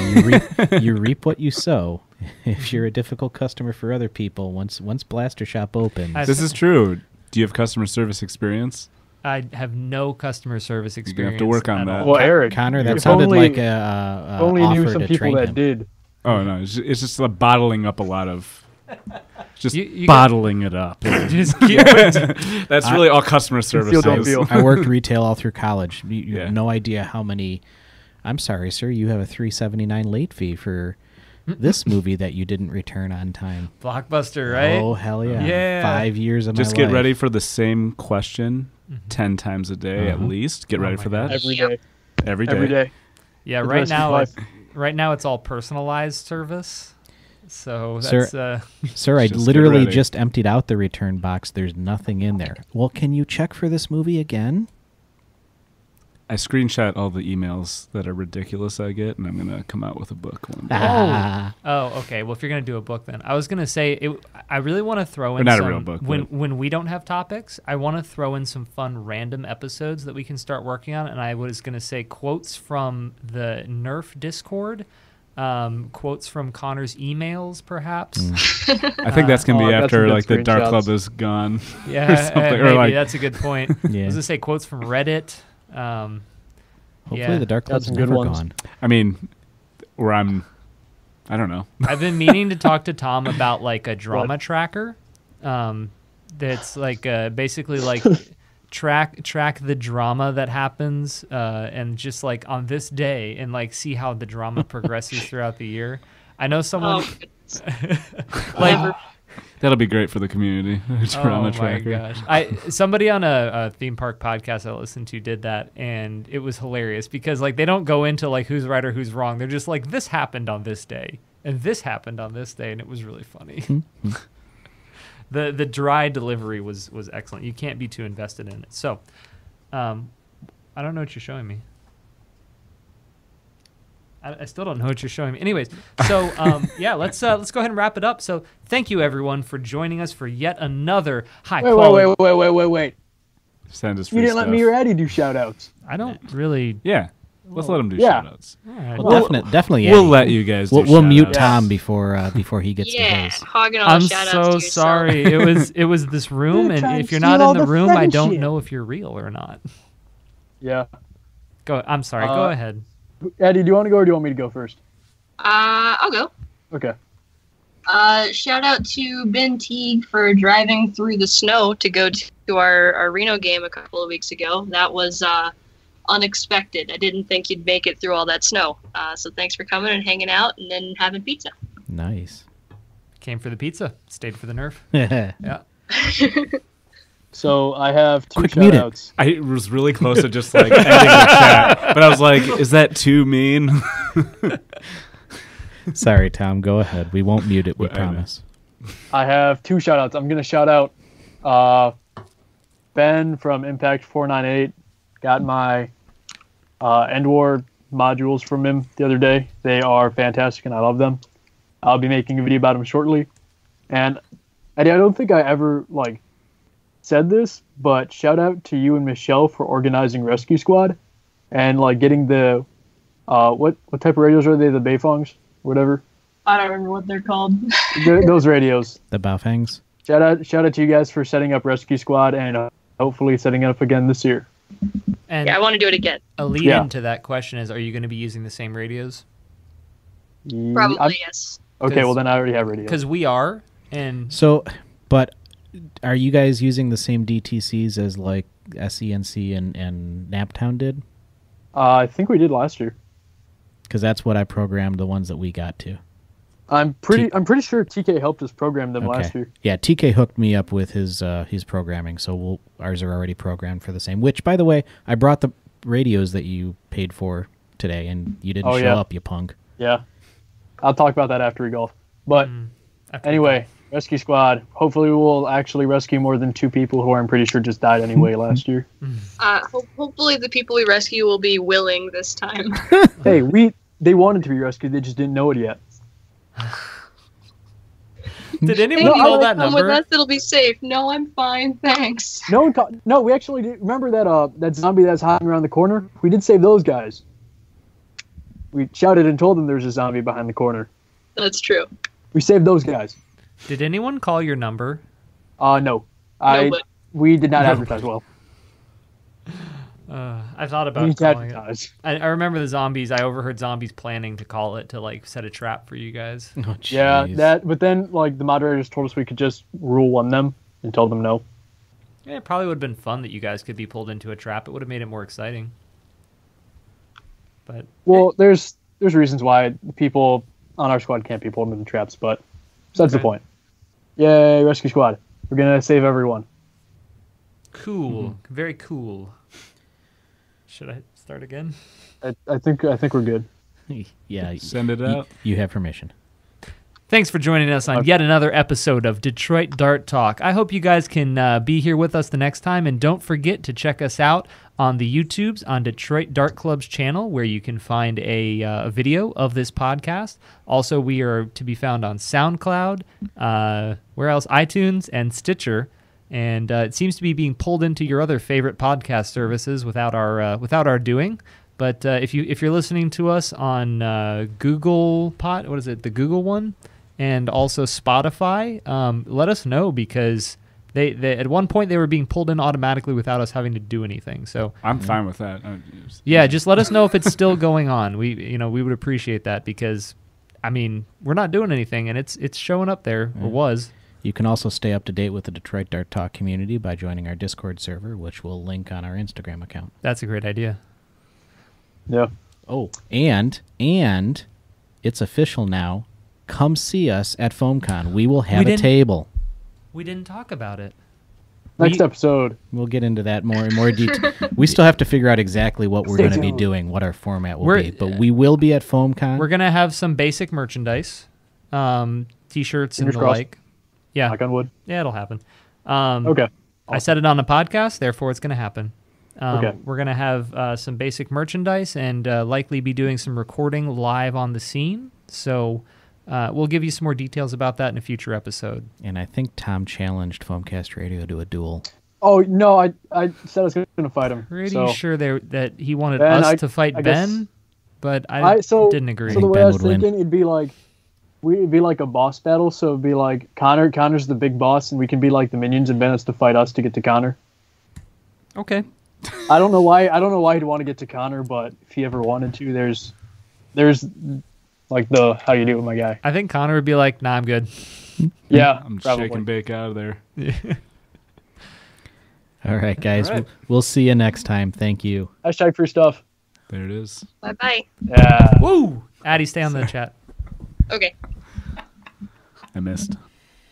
you reap what you sow. if you're a difficult customer for other people, once Blaster Shop opens, This is true. Do you have customer service experience? I have no customer service You're experience. gonna have to work on at that. all. Well, Eric, Connor, that if sounded only- like a only knew offer some to people train that him. did. Oh no, it's just like bottling up a lot of. Just You bottling it up. Just keep That's really all customer service Feel don't is. feel. I worked retail all through college. You Yeah. have no idea how many. I'm sorry, sir. You have a $3.79 late fee for this movie that you didn't return on time. Blockbuster, right? Oh hell yeah! Yeah. 5 years of Just my get life. ready for the same question 10 times a day at least. Get ready my for that. gosh. Every Yep. day. Every day. Every day. Yeah, For the right rest of now, his right now it's all personalized service. So Sir, that's Sir, I Just get literally ready. just emptied out the return box. There's nothing in there. Well, can you check for this movie again? I screenshot all the emails that are ridiculous I get, and I'm going to come out with a book one day. Oh, okay. Well, if you're gonna do a book, then I was gonna say I really want to throw in not a some, real book, but- when we don't have topics. I want to throw in some fun random episodes that we can start working on. And I was gonna say quotes from the Nerf Discord, quotes from Connor's emails, perhaps. I think that's going to be that's after some good like the Dark screenshots. Club is gone. Yeah, or something. maybe Or like, that's a good point. I Yeah. was gonna say quotes from Reddit. Hopefully Yeah. the Dark Got Club's some good never ones. gone. I mean, where I don't know. I've been meaning to talk to Tom about like a drama tracker. That's like basically like track the drama that happens and just like on this day and like see how the drama progresses throughout the year. I know someone Oh, goodness. like Never. That'll be great for the community. Drama oh tracker. my gosh! Somebody on a theme park podcast I listened to did that, and it was hilarious because like they don't go into like who's right or who's wrong. They're just like this happened on this day and this happened on this day, and it was really funny. The dry delivery was excellent. You can't be too invested in it. So, I don't know what you're showing me. I still don't know what you're showing me. Anyways, so yeah, let's go ahead and wrap it up. So thank you everyone for joining us for yet another high quality. Wait. Send us You free didn't let me or Eddie do shout outs. I don't really. Yeah. Let's let them do Yeah. shout-outs. All right. Well, definitely. We'll Eddie. let you guys do We'll mute shout-outs. Tom before he gets to Yeah, his. hogging all I'm the shout outs so to yourself. sorry. It was this room, You're and trying if to you're not steal in all the the room, I don't friendship. know if you're real or not. Yeah. Go. I'm sorry. Go ahead. Eddie, do you want to go or do you want me to go first? I'll go. Okay. Shout out to Ben Teague for driving through the snow to go to our Reno game a couple of weeks ago. That was unexpected. I didn't think you'd make it through all that snow. So thanks for coming and hanging out and then having pizza. Nice. Came for the pizza. Stayed for the Nerf. Yeah. Yeah. So I have two Quick, mute it. shout outs. I was really close to just like ending the chat, but I was like, is that too mean? Sorry, Tom. Go ahead. We won't mute it. We I know. promise. I have two shout outs. I'm going to shout out Ben from Impact 498. Got my End War modules from him the other day. They are fantastic and I love them. I'll be making a video about them shortly. And Eddie, I don't think I ever said this, but shout out to you and Michelle for organizing Rescue Squad and getting the what type of radios are they? The Bayfongs, whatever. I don't remember what they're called. Those radios. The Baofangs. Shout out to you guys for setting up Rescue Squad and hopefully setting it up again this year. And Yeah, I want to do it again. a lead Yeah. into that question is: are you going to be using the same radios? Probably, yes. Okay, well then I already have radios. Because we are, and So, but are you guys using the same DTCs as like SENC and Naptown did? I think we did last year. Because that's what I programmed the ones that we got to. I'm pretty sure TK helped us program them last year. Yeah, TK hooked me up with his programming, so ours are already programmed for the same. Which, by the way, I brought the radios that you paid for today, and you didn't show up, you punk. Yeah. I'll talk about that after we golf. But anyway, Rescue Squad. Hopefully we'll actually rescue more than 2 people who I'm pretty sure just died anyway last year. Hopefully the people we rescue will be willing this time. Hey, they wanted to be rescued, they just didn't know it yet. did anyone Maybe call if that they come with number? us, it'll be safe. No, I'm fine, thanks. No, we actually did. Remember that zombie that's hiding around the corner? We did save those guys. We shouted and told them there's a zombie behind the corner. That's true. We saved those guys. Did anyone call your number? No. We did not advertise well. I thought about We calling it. advertised. I remember the zombies. I overheard zombies planning to call it to like set a trap for you guys. Oh, Yeah, jeez. but then like the moderators told us we could just rule one them and tell them no. Yeah, it probably would have been fun that you guys could be pulled into a trap. It would have made it more exciting. But Well, there's reasons why people on our squad can't be pulled into traps, but that's the Okay. point. Yay, rescue squad! We're gonna save everyone. cool, very cool. Should I start again? I think we're good. Yeah, Send it out. you have permission. Thanks for joining us on yet another episode of Detroit Dart Talk. I hope you guys can be here with us the next time, and don't forget to check us out on the YouTubes on Detroit Dart Club's channel, where you can find a video of this podcast. Also, we are to be found on SoundCloud, where else? iTunes and Stitcher. And it seems to be being pulled into your other favorite podcast services without our doing. But if you're listening to us on Google what is it, the Google one, and also Spotify, let us know, because they at one point they were being pulled in automatically without us having to do anything. So I'm fine with that. yeah, just let us know if it's still going on. We would appreciate that, because I mean, we're not doing anything and it's showing up there, or was. You can also stay up to date with the Detroit Dart Talk community by joining our Discord server, which we'll link on our Instagram account. That's a great idea. Yeah. Oh, and it's official now. Come see us at FoamCon. We will have a didn't- table. We didn't talk about it. Next episode. We'll get into that more in more detail. We still have to figure out exactly what we're Stay going to be tuned. doing, what our format will We're- be. But we will be at FoamCon. We're gonna have some basic merchandise, t-shirts and Fingers the crossed. like. Yeah, Knock on wood. yeah, it'll happen. Okay. I said it on the podcast, therefore it's gonna happen. Okay. We're gonna have some basic merchandise and likely be doing some recording live on the scene. So we'll give you some more details about that in a future episode. And I think Tom challenged Foamcast Radio to a duel. Oh no, I said I was gonna fight him. Pretty so. sure that he wanted Ben, us to fight I guess- Ben, but I didn't agree. So the way Ben I was would win. thinking, it'd be like a boss battle. So it'd be like Connor's the big boss, and we can be like the minions, and Ben has to fight us to get to Connor. Okay. I don't know why he'd want to get to Connor, but if he ever wanted to, there's like the how you do it, my guy. I think Connor would be like, "Nah, I'm good." Yeah, I'm probably. shake and bake out of there. All right, guys. All right. We'll see you next time. Thank you. Hashtag free stuff. There it is. Bye-bye. Yeah. Woo! Addie, stay on the chat. Okay. I missed.